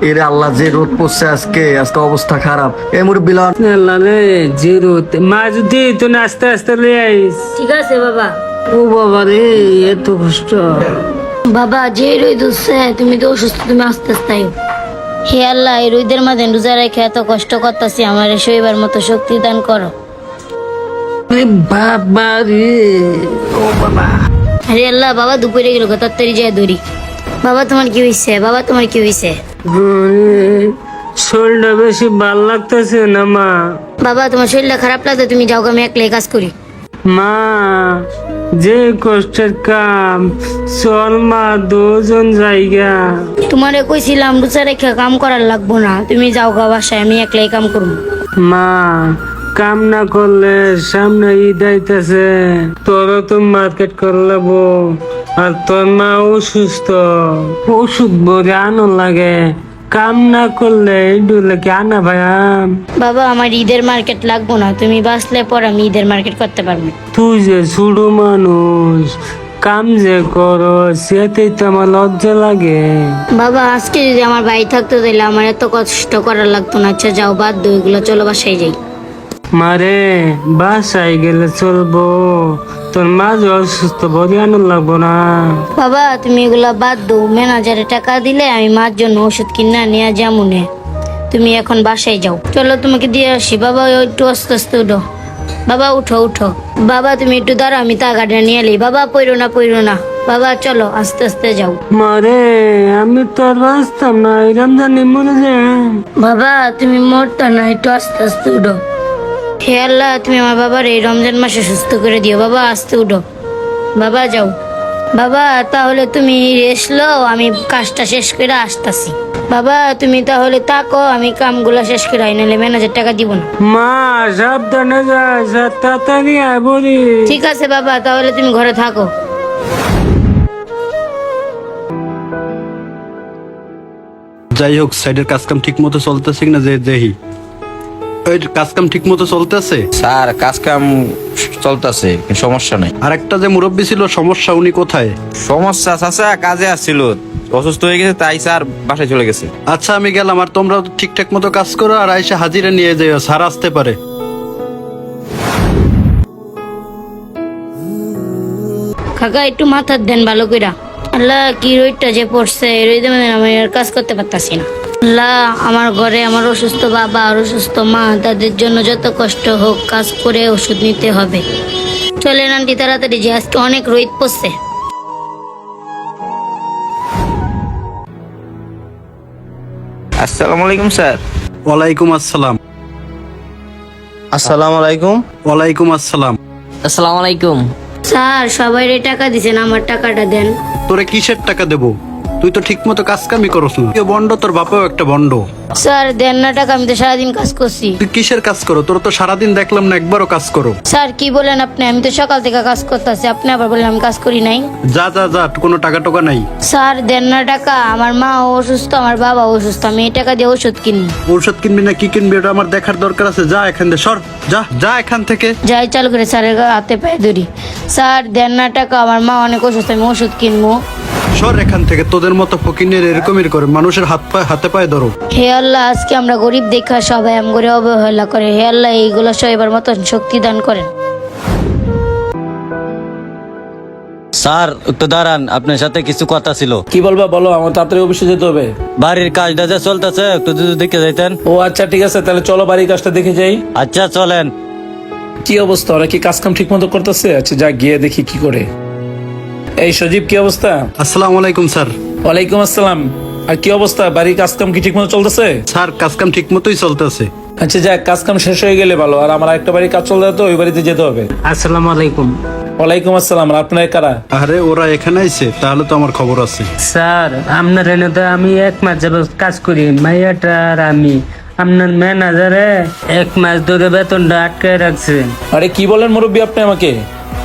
এরে আল্লাহ, যে রোদ পড়ছে আজকে, আজকে অবস্থা খারাপ। এই মুরব্বি লন। আল্লাহ রে জিরো মা যদি তুই আস্তে আস্তে লই আইস। ঠিক আছে বাবা। ও বাবা রে এত কষ্ট। বাবা যে রোদ উঠছে, তুমি তো অসুস্থ, তুমি আস্তে আস্তে আইও। হে আল্লাহ, এই রোদের মাঝে রোজা রেখে এত কষ্ট করতেছি, আমার শৈবার মতো শক্তি দান করো। বাবা রে ও বাবা। আরে আল্লাহ, বাবা দুপুরে গেল, তাড়াতাড়ি যায় দৌড়ি। বাবা তোমার কি হয়েছে? বাবা তোমার কি হয়েছে? শরীরটা বেশি ভাল লাগতেছে না মা। বাবা তোমার শরীরটা খারাপ লাগতো, তুমি যাও, আমি একলাই কাজ করি। মা যে কষ্টের কাম, চল মা দুজন জায়গা। তোমারে কইছিলাম রোজা রেখে কাম করার লাগবো না, তুমি যাও গা বাসায়, আমি একলাই কাম করবো। মা কাম না করলে সামনে ঈদ আইতেছে, তোরও তো মার্কেট করে লাগবো। আর তোর মা অসুস্থ, ওষুধ ভরে আনো লাগে। কাম না করলে ডুলে কি আনা ভাইয়াম। বাবা আমার ঈদের মার্কেট লাগবো না, তুমি বাঁচলে পর আমি ঈদের মার্কেট করতে পারবো। তুই যে ছোট মানুষ, কাম যে করো, সেটাই তো আমার লজ্জা লাগে। বাবা আজকে যদি আমার বাড়ি থাকতো তাহলে আমার এত কষ্ট করার লাগতো না। আচ্ছা যাও, বাদ দো এগুলো, চলো বাসায় যাই। মারে বাসায় গেলে চলবো, তোর মা যে অসুস্থ বলে আনো লাগবো না। বাবা তুমি এগুলা বাদ দো, ম্যানেজারে টাকা দিলে আমি মার জন্য ওষুধ কিনা নিয়ে যামুনে। তুমি এখন বাসায় যাও, চলো তোমাকে দিয়ে আসি। বাবা একটু আস্তে আস্তে উঠো, বাবা উঠো উঠো। বাবা তুমি একটু দাঁড়াও, আমি টাকাটা নিয়ে এলি। বাবা পইরো না পইরো না, বাবা চলো আস্তে আস্তে যাও। মারে আমি তো আর বাঁচতাম না, এই রমজানে মরে যাই। বাবা তুমি মরতা না, একটু আস্তে আস্তে উঠো। হে আল্লাহ, তুমি আমার বাবার এই রমজান মাসে সুস্থ করে দিও। বাবা আস্তে উঠো, বাবা যাও। বাবা তাহলে তুমি রেস্ট লও, আমি কাজটা শেষ করে আসতাছি। বাবা তুমি তাহলে তাকো, আমি কামগুলো শেষ করে আই, নাহলে ম্যানেজার টাকা দিব না। মা সাবধানে যাই, তাড়াতাড়ি আয় বলি। ঠিক আছে বাবা, তাহলে তুমি ঘরে থাকো। যাই হোক, সাইডের কাজকাম ঠিক মতো চলতেছে কিনা যে দেখি। ওই কাজকাম ঠিক মতো চলতেছে? স্যার কাজ কাম চলতেছে, সমস্যা নাই। আর একটা যে মুরব্বী ছিল, সমস্যা, উনি কোথায়? সমস্যা চাচা কাজে আসছিল, অসুস্থ হয়ে গেছে, তাই স্যার বাসায় চলে গেছে। আচ্ছা আমি গেলাম, আর তোমরা ঠিকঠাক মতো কাজ করো, আর আইসা হাজিরা নিয়ে যাও, স্যার আসতে পারে। কাকা একটু মাথার দেন ভালো কইরা। আল্লাহ কি রোদটা যে পড়ছে, এই রোদে মানে আমি আর কাজ করতে পারতাছি না। আল্লাহ আমার ঘরে আমার অসুস্থ বাবা আর অসুস্থ মা, তাদের জন্য যত কষ্ট হোক কাজ করে ওষুধ নিতে হবে। চলেন আন্টি তাড়াতাড়ি, যে আজকে অনেক রোদ পড়ছে। আসসালামু আলাইকুম স্যার। ওয়ালাইকুম আসসালাম। আসসালামু আলাইকুম। ওয়ালাইকুম আসসালাম। আসসালামু আলাইকুম। স্যার সবাই টাকা দিছেন, আমার টাকাটা দেন। তোরে কিসের টাকা দেবো? তুই তো ঠিক মতো কাজকামই করস না। তুই বন্ড, তোর বাপাও একটা বন্ড। স্যার দেন না টাকা, আমি তো সারাদিন কাজ করছি। তুই কিসের কাজ করো? তোর তো সারাদিন দেখলাম না একবারও কাজ করো। স্যার কি বলেন আপনি? আমি তো সকাল থেকে কাজ করতেছি, আপনি আবার বলেন আমি কাজ করি নাই। যা যা যা, কোনো টাকা টোকা নাই। স্যার দেন না টাকা, আমার মা অসুস্থ, আমার বাবা অসুস্থ, আমি এই টাকা দিয়ে ওষুধ কিনি। ঔষধ কিনবি না কি কিনবি ওটা আমার দেখার দরকার আছে। যা এখান থেকে সর, যা যা এখান থেকে। যাই চালু করে স্যারের হাতে পায়ে ধরি। স্যার দেন না টাকা, আমার মা অনেক অসুস্থ, আমি ওষুধ কিনবো। সর এখান থেকে, তোদের মতো ফকিনের এরকমই করে মানুষের হাতে পায়ে ধরো। হে আল্লাহ, আজকে আমরা গরিব দেখা সবাই আম করে অবহেলা করে। হে আল্লাহ এইগুলো সবার মতন শক্তি দান করেন। স্যার একটু দাঁড়ান, আপনার সাথে কিছু কথা ছিল। কি বলবা বলো, আমার তাড়াতাড়ি অফিসে যেতে হবে। বাড়ির কাজটা যে চলতেছে, একটু যদি দেখে যাইতেন। ও আচ্ছা ঠিক আছে, তাহলে চলো বাড়ির কাজটা দেখে যাই। আচ্ছা চলেন। কি অবস্থা, ওরা কি কাজ কাম ঠিক মতো করতেছে? আচ্ছা যা গিয়ে দেখি কি করে। এই সজীব কি অবস্থা? আসসালামু আলাইকুম স্যার। ওয়ালাইকুম আসসালাম। আর কি অবস্থা, বাড়ির কাজ কাম কি ঠিক মতো চলতেছে? স্যার কাজকাম ঠিক মতোই চলতেছে। আচ্ছা যাক, কাজ কাম শেষ হয়ে গেলে ভালো। আর আমার একটা বাড়ির কাজ চলতে তো ওই বাড়িতে যেতে হবে। আসসালামু আলাইকুম। ওয়ালাইকুম আসসালাম। আর আপনার কারা? আরে ওরা এখানে আইছে, তাহলে তো আমার খবর আছে। স্যার আপনার এনে তো আমি 1 মাস যাবত কাজ করি, মাইয়াটা আর আমি। আপনার ম্যানেজারে 1 মাস ধরে বেতনটা আটকে রাখছে। আরে কি বলেন মুরব্বী আপনি আমাকে?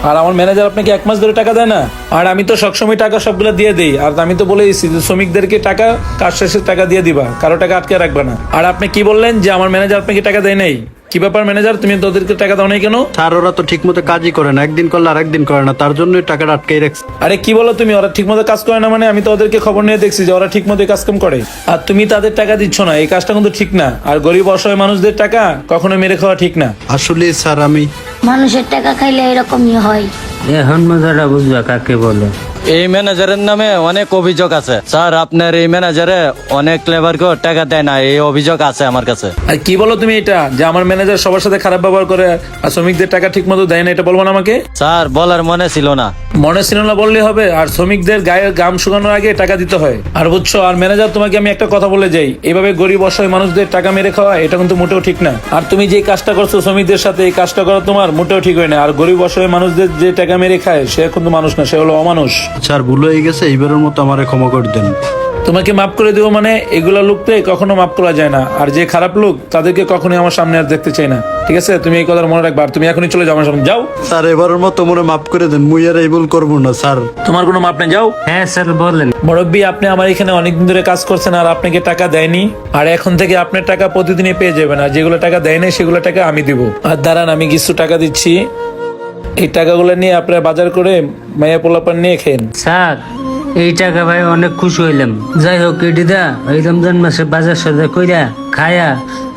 আর আমার ম্যানেজার আপনাকে 1 মাস ধরে টাকা দেয় না? আর আমি তো সবসময় টাকা সবগুলো দিয়ে দিই। আর আমি তো বলে দিচ্ছি যে শ্রমিকদেরকে টাকা কাজ শেষে টাকা দিয়ে দিবা, কারো টাকা আটকে রাখবে না। আর আপনি কি বললেন যে আমার ম্যানেজার আপনাকে টাকা দেয় নাই? কি ব্যাপার ম্যানেজার, তুমি তো ওদেরকে টাকা দাও নাই কেন? স্যার ওরা তো ঠিক মতো কাজই করে না, একদিন করলে আর একদিন করে না, তার জন্যই টাকাটা আটকাই রাখছে। আরে কি বলো তুমি, ওরা ঠিকমতো কাজ করে না মানে? আমি তো ওদেরকে খবর নিয়ে দেখছি যে ওরা ঠিকমতো কাজ কাম করে, আর তুমি তাদের টাকা দিচ্ছ না। এই কাজটা কিন্তু ঠিক না, আর গরিব অসহায় মানুষদের টাকা কখনো মেরে খাওয়া ঠিক না। আসলে স্যার আমি মানুষের টাকা খাইলে এরকমই হয়। এখন মজাটা বুঝবা কাকে বলে। এই ম্যানেজারের নামে অনেক অভিযোগ আছে স্যার, আপনার এই ম্যানেজারে অনেক লেবার কেও টাকা দেয় না, এই অভিযোগ আছে আমার কাছে। আর কি বলো তুমি এটা, যে আমার ম্যানেজার সবার সাথে খারাপ ব্যবহার করে আর শ্রমিকদের টাকা ঠিক মতো দেয় না, এটা বলবো না আমাকে? স্যার বলার মনে ছিল না। মনে ছিল না বললে হবে? আর শ্রমিকদের গায়ে গাম শুকানোর আগে টাকা দিতে হয়। আর বুঝছো, আর ম্যানেজার তোমাকে আমি একটা কথা বলে যাই, এইভাবে গরিব অসহায় মানুষদের টাকা মেরে খাওয়া এটা কিন্তু মোটেও ঠিক না। আর তুমি যে কাজটা করছো শ্রমিকদের সাথে, এই কাজটা করা তোমার মোটেও ঠিক হয় না। আর গরিব অসহায় মানুষদের যে টাকা মেরে খায় সে কিন্তু মানুষ না, সে হলো অমানুষ। স্যার ভুল হয়ে গেছে, এইবারের মতো আমারে ক্ষমা করে দেন। তোমাকে মাফ করে দেবো মানে? এগুলা লোককে কখনো মাফ করা যায় না, আর যে খারাপ লোক তাদেরকে কখনোই আমার সামনে আর দেখতে চাই না। ঠিক আছে, তুমি এই কথা মনে রাখবা। আর তুমি এখনই চলে যাও আমার সামনে, যাও। স্যার এবারের মতো মনে মাফ করে দেন, মুই আর এই ভুল করবো না স্যার। তোমার কোনো মাপ নেই, যাও। হ্যাঁ স্যার বলেন। মুরব্বী, আপনি আমার এখানে অনেকদিন ধরে কাজ করছেন আর আপনাকে টাকা দেয়নি, আর এখন থেকে আপনার টাকা প্রতিদিনই পেয়ে যাবেন। আর যেগুলো টাকা দেয় নাই সেগুলো টাকা আমি দিব। আর দাঁড়ান, আমি কিছু টাকা দিচ্ছি, এই টাকাগুলো নিয়ে আপনারা বাজার করে মায়া পোলাপান নিয়ে খেন। স্যার এই টাকা ভাই অনেক খুশি হইলাম। যাই হোক এটিদা এই রমজান মাসে বাজার সাজা কইরা খায়া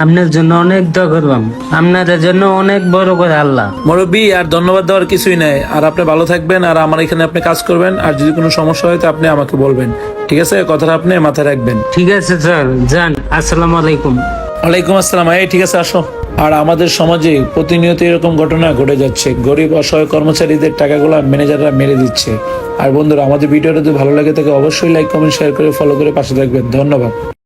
আপনার জন্য অনেক দোয়া করবাম, আপনাদের জন্য অনেক বড় করে আল্লাহ। মুরব্বী, আর ধন্যবাদ দেওয়ার কিছুই নাই। আর আপনি ভালো থাকবেন, আর আমার এখানে আপনি কাজ করবেন, আর যদি কোনো সমস্যা হয় তো আপনি আমাকে বলবেন। ঠিক আছে, কথাটা আপনি মাথায় রাখবেন। ঠিক আছে স্যার, যান। আসসালামু আলাইকুম। ওয়ালাইকুম আসসালাম। এই ঠিক আছে, আসো। আর আমাদের সমাজে প্রতিনিয়ত এরকম ঘটনা ঘটে যাচ্ছে, গরিব অসহায় কর্মচারীদের টাকাগুলো ম্যানেজাররা মেরে দিচ্ছে। আর বন্ধুরা, আমাদের ভিডিওটা যদি ভালো লাগে তাকে অবশ্যই লাইক কমেন্ট শেয়ার করে ফলো করে পাশে থাকবেন। ধন্যবাদ।